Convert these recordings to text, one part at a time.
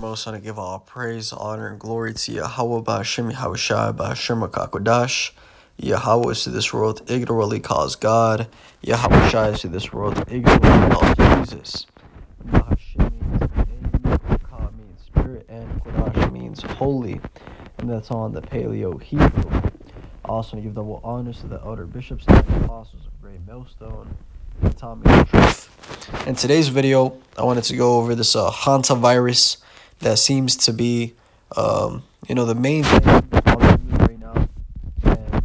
foremost, I want to give all praise, honor, and glory to Yahweh Ba'Shem Yahushai Ba'Shem HaKakodash. Yahweh is to this world ignorantly calls God. Yahweh Shai is to this world ignorantly calls Jesus. Ba'Shem means name, Ka means spirit, and Kodash means holy. And that's on the Paleo Hebrew. I also want to give double honors to the elder bishops and the apostles of Great Millstone, and Tommy of Truth. In today's video, I wanted to go over this hantavirus that seems to be, the main thing on the news right now. And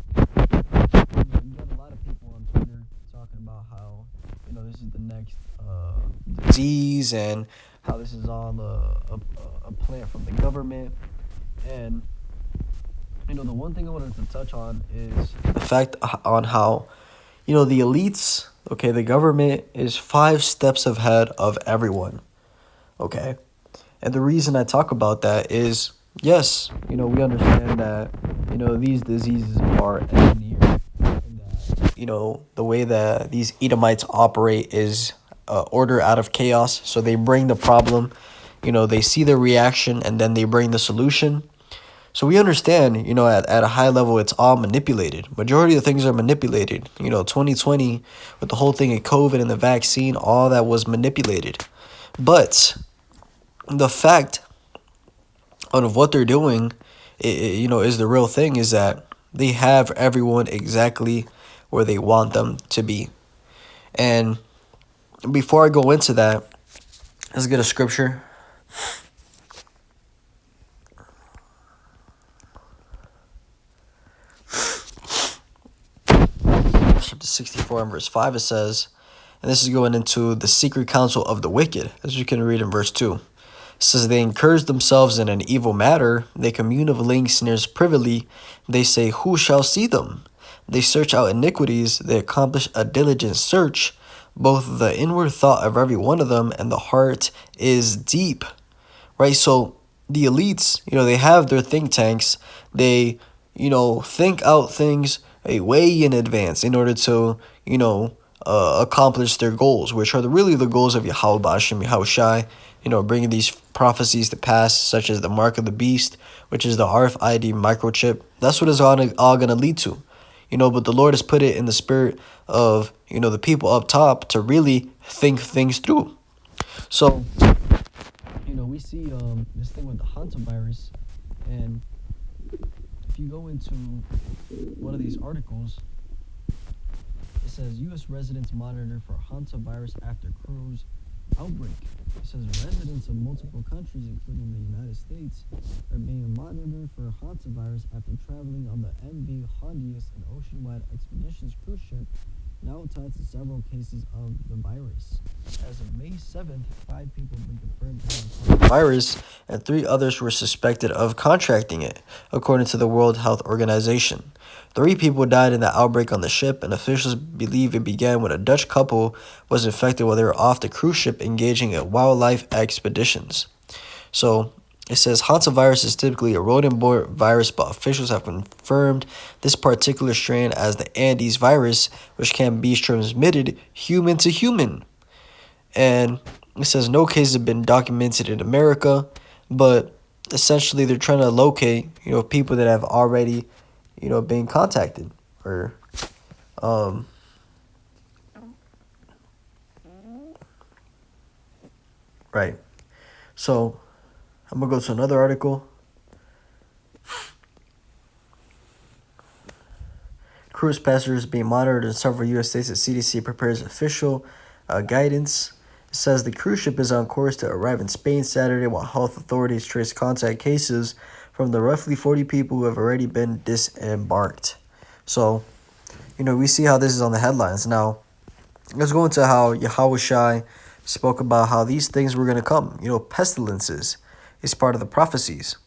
you got a lot of people on Twitter talking about how, this is the next disease and how this is all a plant from the government. And the one thing I wanted to touch on is the fact on how, the elites, okay, the government is 5 steps ahead of everyone, okay? And the reason I talk about that is, yes, we understand that, these diseases are engineered, and that, the way that these Edomites operate is order out of chaos. So they bring the problem, they see the reaction, and then they bring the solution. So we understand, at a high level, it's all manipulated. Majority of things are manipulated. 2020, with the whole thing of COVID and the vaccine, all that was manipulated. But the fact of what they're doing, is the real thing, is that they have everyone exactly where they want them to be. And before I go into that, let's get a scripture. Chapter 64 and verse 5, it says, and this is going into the secret counsel of the wicked, as you can read in verse 2. It says, they encourage themselves in an evil matter, they commune of laying snares privily, they say, who shall see them? They search out iniquities, they accomplish a diligent search, both the inward thought of every one of them and the heart is deep. Right? So the elites, they have their think tanks, they, think out things a way in advance in order to, accomplish their goals, which are really the goals of Yahweh Ba'Shem Yahushai, bringing these prophecies to pass, such as the mark of the beast, which is the RFID microchip. That's what it's all going to lead to, but the Lord has put it in the spirit of, the people up top to really think things through. So, we see this thing with the hantavirus, and if you go into one of these articles, it says U.S. residents monitor for hantavirus after cruise outbreak. It says residents of multiple countries, including the United States, are being monitored for hantavirus after traveling on the MV Hondius, an ocean-wide expeditions cruise ship, now tied to several cases of the virus. As of May 7th, 5 people have been confirmed to have the virus, and 3 others were suspected of contracting it, according to the World Health Organization. 3 people died in the outbreak on the ship, and officials believe it began when a Dutch couple was infected while they were off the cruise ship engaging in wildlife expeditions. So it says hantavirus is typically a rodent-borne virus, but officials have confirmed this particular strain as the Andes virus, which can be transmitted human to human. And it says no cases have been documented in America, but essentially they're trying to locate, people that have already, been contacted or, right. So I'm going to go to another article. Cruise passengers being monitored in several U.S. states as CDC prepares official guidance. It says the cruise ship is on course to arrive in Spain Saturday while health authorities trace contact cases from the roughly 40 people who have already been disembarked. So, we see how this is on the headlines. Now, let's go into how Yahweh Shai spoke about how these things were going to come. Pestilences is part of the prophecies.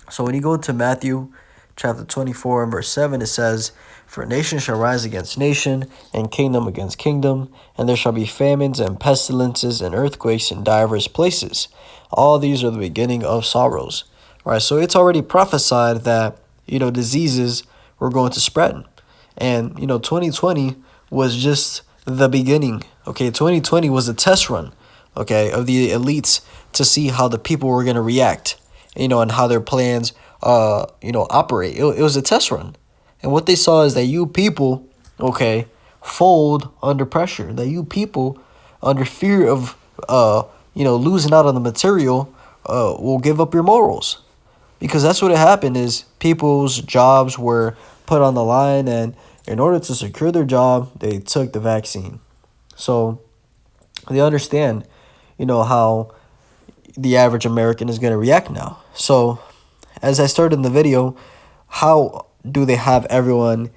So when you go to Matthew chapter 24 and verse 7, it says, for nation shall rise against nation, and kingdom against kingdom, and there shall be famines and pestilences and earthquakes in divers places. All these are the beginning of sorrows. Right, so it's already prophesied that, diseases were going to spread. And, 2020 was just the beginning. Okay, 2020 was a test run, okay, of the elites to see how the people were going to react, and how their plans, operate. It was a test run. And what they saw is that you people, okay, fold under pressure. That you people, under fear of, losing out on the material, will give up your morals. Because that's what happened is people's jobs were put on the line, and in order to secure their job, they took the vaccine. So they understand, how the average American is going to react now. So as I started in the video, how do they have everyone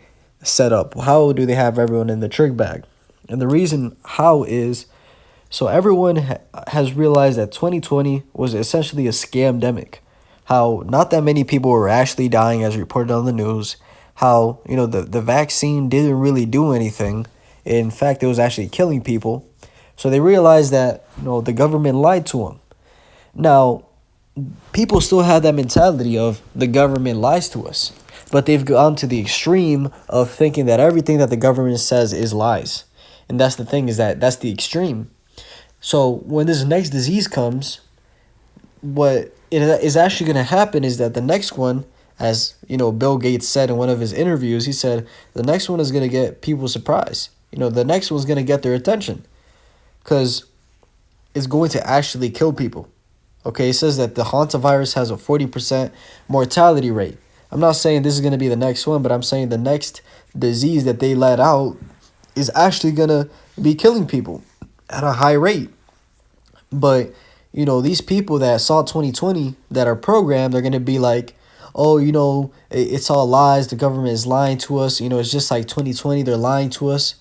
set up? How do they have everyone in the trick bag? And the reason how is, so everyone has realized that 2020 was essentially a scamdemic. How not that many people were actually dying as reported on the news. How, the vaccine didn't really do anything. In fact, it was actually killing people. So they realized that, the government lied to them. Now, people still have that mentality of the government lies to us. But they've gone to the extreme of thinking that everything that the government says is lies. And that's the thing, is that that's the extreme. So when this next disease comes, what is actually going to happen is that the next one, as Bill Gates said in one of his interviews, he said the next one is going to get people surprised. The next one's going to get their attention because it's going to actually kill people. Okay, it says that the hantavirus has a 40% mortality rate. I'm not saying this is going to be the next one, but I'm saying the next disease that they let out is actually going to be killing people at a high rate. But, these people that saw 2020 that are programmed, they're going to be like, oh, it's all lies. The government is lying to us. It's just like 2020. They're lying to us.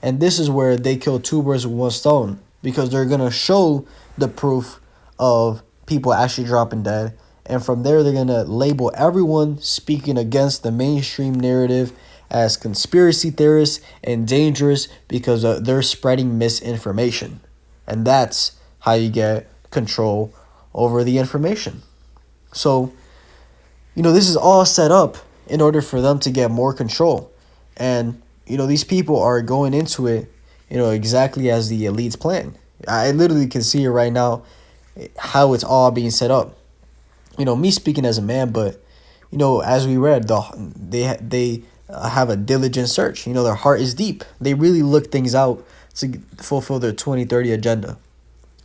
And this is where they kill two birds with one stone, because they're going to show the proof of people actually dropping dead. And from there, they're going to label everyone speaking against the mainstream narrative as conspiracy theorists and dangerous because they're spreading misinformation. And that's how you get control over the information. So, this is all set up in order for them to get more control. And, these people are going into it, exactly as the elites plan. I literally can see it right now, how it's all being set up. Me speaking as a man, but, as we read, they have a diligent search. Their heart is deep. They really look things out to fulfill their 2030 agenda.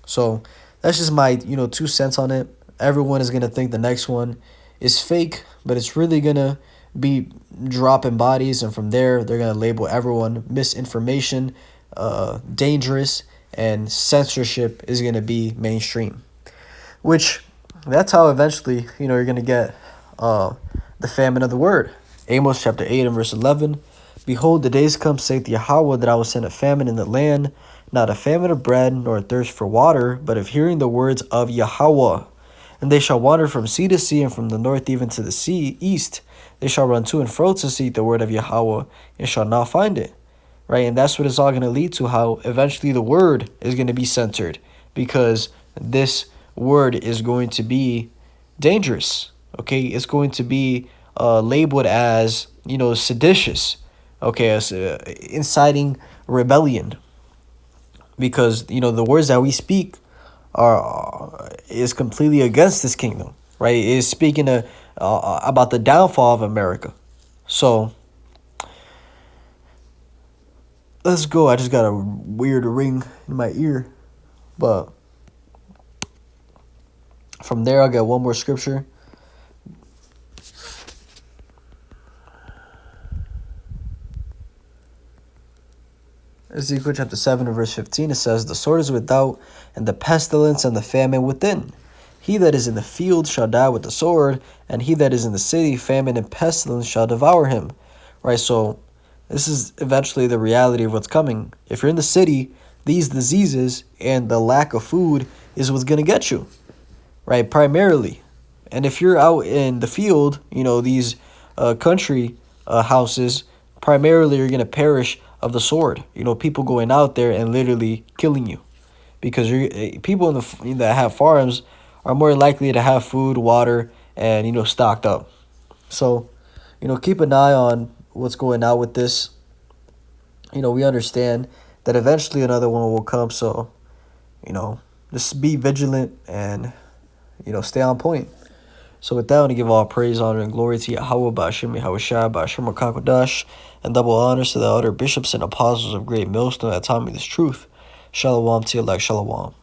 So that's just my, 2 cents on it. Everyone is going to think the next one is fake, but it's really going to be dropping bodies. And from there, they're going to label everyone misinformation, dangerous, and censorship is going to be mainstream. Which, that's how eventually, you're going to get the famine of the word. Amos chapter 8 and verse 11. Behold, the days come, saith Yahweh, that I will send a famine in the land, not a famine of bread, nor a thirst for water, but of hearing the words of Yahweh. And they shall wander from sea to sea, and from the north even to the sea east. They shall run to and fro to seek the word of Yahweh, and shall not find it. Right? And that's what it's all going to lead to, how eventually the word is going to be censored, because this word is going to be dangerous. Okay? It's going to be labeled as, seditious. Okay? As inciting rebellion. Because, the words that we speak is completely against this kingdom, right? It is speaking about the downfall of America. So let's go. I just got a weird ring in my ear, but from there I'll get one more scripture. Ezekiel chapter 7 and verse 15, it says, the sword is without, and the pestilence and the famine within. He that is in the field shall die with the sword, and he that is in the city, famine and pestilence shall devour him. Right, so this is eventually the reality of what's coming. If you're in the city, these diseases and the lack of food is what's going to get you, right, primarily. And if you're out in the field, these country houses, primarily you're going to perish of the sword. People going out there and literally killing you, because people that have farms are more likely to have food, water, and stocked up. So, keep an eye on what's going on with this. We understand that eventually another one will come. So, just be vigilant and, stay on point. So with that, I want to give all praise, honor, and glory to Yahweh, Ba'ashem Yahushua, Ba'ashem HaKadosh, and double honors to the other bishops and apostles of Great Millstone that taught me this truth. Shalom to you, like Shalom.